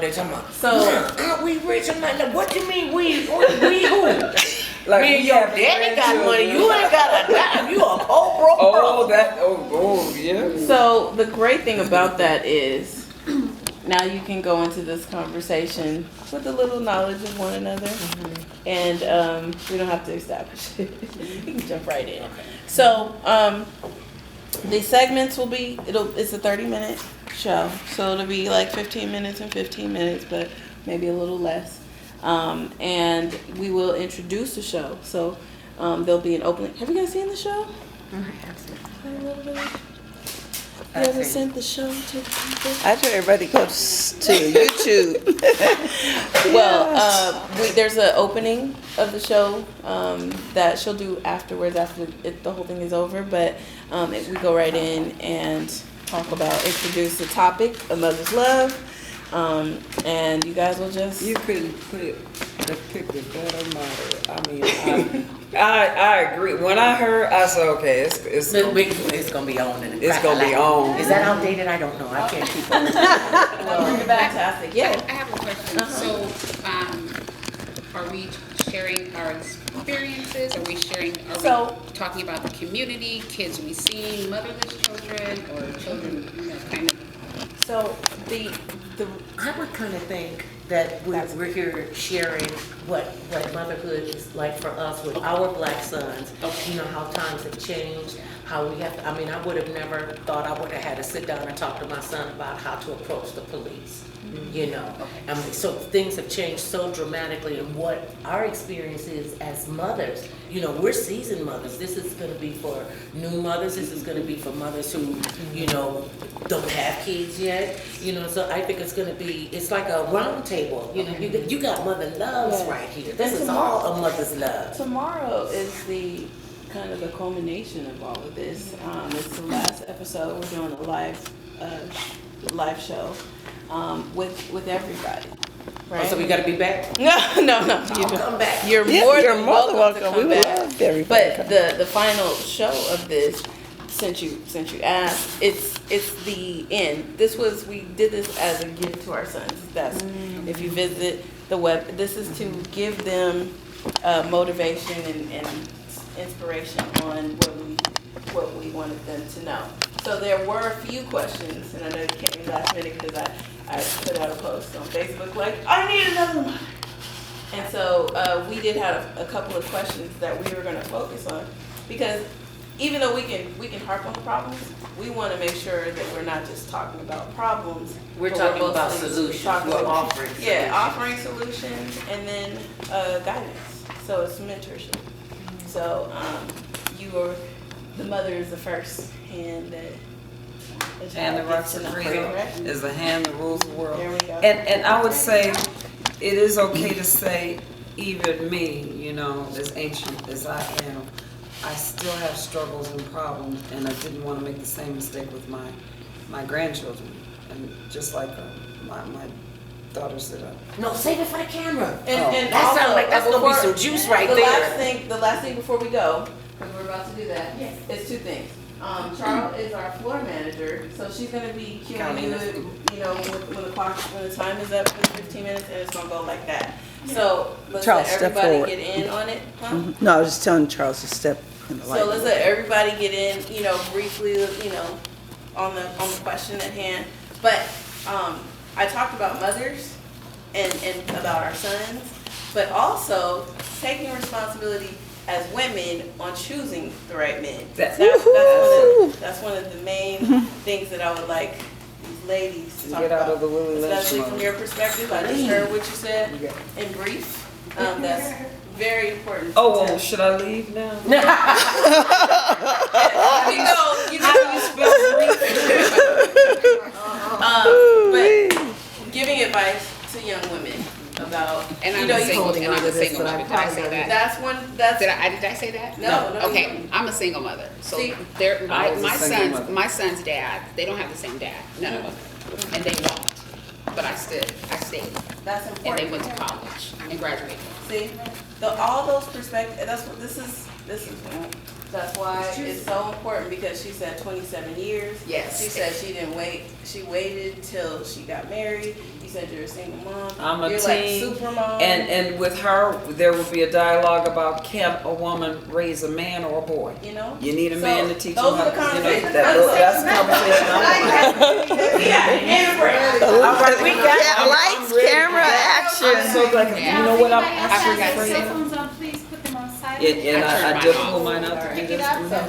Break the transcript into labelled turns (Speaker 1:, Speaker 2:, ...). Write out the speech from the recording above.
Speaker 1: They talking about,
Speaker 2: So
Speaker 1: we rich. I'm like, what you mean we who?
Speaker 3: Like,
Speaker 1: Me and your daddy got money. You ain't got a dime. You a poor broke brother.
Speaker 3: Yeah.
Speaker 2: So the great thing about that is now you can go into this conversation with a little knowledge of one another, and we don't have to establish it. We can jump right in. So the segments will be it's a 30-minute show, so it'll be like 15 minutes and 15 minutes, but maybe a little less. And we will introduce the show. So there'll be an opening. Have you guys seen the show? You ever sent the show to the people?
Speaker 4: I tell everybody to go to YouTube.
Speaker 2: Well, there's an opening of the show that she'll do afterwards, after the whole thing is over. But we go right in and introduce the topic of mother's love. And you guys will just...
Speaker 3: You couldn't pick a better motto. I mean, I agree. When I heard, I said, okay, it's
Speaker 1: gonna be on.
Speaker 3: It's gonna be on.
Speaker 1: Is that outdated? I don't know. I can't keep up.
Speaker 2: Well, bring it back fantastic. Yeah.
Speaker 5: I have a question. So, are we sharing our experiences? Are we talking about the community, kids we see, motherless children, or children, kind of?
Speaker 2: So
Speaker 1: I would kind of think that we're here sharing what motherhood is like for us with our black sons. You know, how times have changed, how we have to, I mean, I would have never thought I would have had to sit down and talk to my son about how to approach the police. You know, I mean, so things have changed so dramatically, and what our experience is as mothers. You know, we're seasoned mothers. This is going to be for new mothers. This is going to be for mothers who, you know, don't have kids yet. You know, so I think it's going to be. It's like a round table. You know, you got mother loves right here. This is all a mother's love.
Speaker 2: Tomorrow is the kind of the culmination of all of this. It's the last episode. We're doing a live show. With everybody, right?
Speaker 1: Oh, so we got to be back.
Speaker 2: No.
Speaker 1: Come back.
Speaker 2: You're more than welcome to
Speaker 4: We
Speaker 2: come
Speaker 4: would
Speaker 2: back.
Speaker 4: love everybody.
Speaker 2: But the final show of this, since you asked, it's the end. We did this as a gift to our sons. That's if you visit the web. This is to give them motivation and inspiration on what we wanted them to know. So there were a few questions, and I know you came in last minute because I put out a post on Facebook like, I need another mother. And so we did have a couple of questions that we were going to focus on, because even though we can harp on the problems, we want to make sure that we're not just talking about problems.
Speaker 1: We're talking about solutions. We're offering solutions.
Speaker 2: Yeah, offering solutions, and then guidance. So it's mentorship. So the mother is the first hand that
Speaker 3: And the rocks of freedom is the hand that rules the world.
Speaker 2: There we go.
Speaker 3: And I would say it is okay to say, even me, you know, as ancient as I am, I still have struggles and problems, and I didn't want to make the same mistake with my grandchildren. And just like my daughter said,
Speaker 1: no, save it for the camera.
Speaker 2: And
Speaker 1: that
Speaker 2: also,
Speaker 1: sounds like that's gonna be some juice right there.
Speaker 2: The last thing before we go, because we're about to do that, is two things. Charles is our floor manager, so she's gonna be cueing you, you know, when the time is up for 15 minutes, and it's gonna go like that. So let's
Speaker 4: Charles,
Speaker 2: let
Speaker 4: step
Speaker 2: everybody
Speaker 4: forward.
Speaker 2: get in on it. Huh?
Speaker 4: No, I was just telling Charles to step in the light.
Speaker 2: So let's let everybody get in, you know, briefly, you know, on the question at hand. But I talked about mothers and about our sons, but also taking responsibility as women on choosing the right men. That's one of the main things that I would like these ladies to talk
Speaker 3: get
Speaker 2: about.
Speaker 3: out of the Willie Lynch
Speaker 2: Especially
Speaker 3: mode.
Speaker 2: from your perspective. I just heard what you said in brief. That's very important.
Speaker 3: oh, well, should I leave now?
Speaker 2: You know how you spell brief. But giving advice to young women about,
Speaker 5: And
Speaker 2: you
Speaker 5: I'm
Speaker 2: know,
Speaker 5: a single,
Speaker 2: you
Speaker 5: and I'm a single mother. Did I say that?
Speaker 2: that's one, that's,
Speaker 5: Did I say that?
Speaker 2: No.
Speaker 5: Okay, I'm a single mother. So
Speaker 2: See?
Speaker 3: I was a single mother.
Speaker 5: my son's dad, they don't have the same dad, none of them. And they walked. But I stayed.
Speaker 2: that's
Speaker 5: And
Speaker 2: important.
Speaker 5: they went to college and graduated.
Speaker 2: See, all those perspectives, that's what this is, that's why it's so important, because she said 27 years.
Speaker 5: Yes.
Speaker 2: She said she didn't wait, she waited till she got married. You said you're a single mom.
Speaker 3: I'm a
Speaker 2: you're
Speaker 3: teen.
Speaker 2: like super mom.
Speaker 3: And with her, there would be a dialogue about can a woman raise a man or a boy?
Speaker 2: you know,
Speaker 3: You need a
Speaker 2: So,
Speaker 3: man to teach you
Speaker 2: those
Speaker 3: how
Speaker 2: are
Speaker 3: to,
Speaker 2: the
Speaker 3: you know,
Speaker 2: conversations.
Speaker 3: that's the conversation I'm having. All right,
Speaker 4: We got lights, camera,
Speaker 3: I'm
Speaker 4: action.
Speaker 3: so glad, you know what I'm
Speaker 5: I
Speaker 3: actually
Speaker 5: forgot to
Speaker 3: afraid
Speaker 5: say
Speaker 3: of?
Speaker 6: Cell phones on, please put them on silent.
Speaker 3: And
Speaker 5: I turned
Speaker 3: I
Speaker 5: mine
Speaker 3: just
Speaker 5: off.
Speaker 3: pulled mine out to do
Speaker 5: Pick it
Speaker 3: this.
Speaker 5: up, so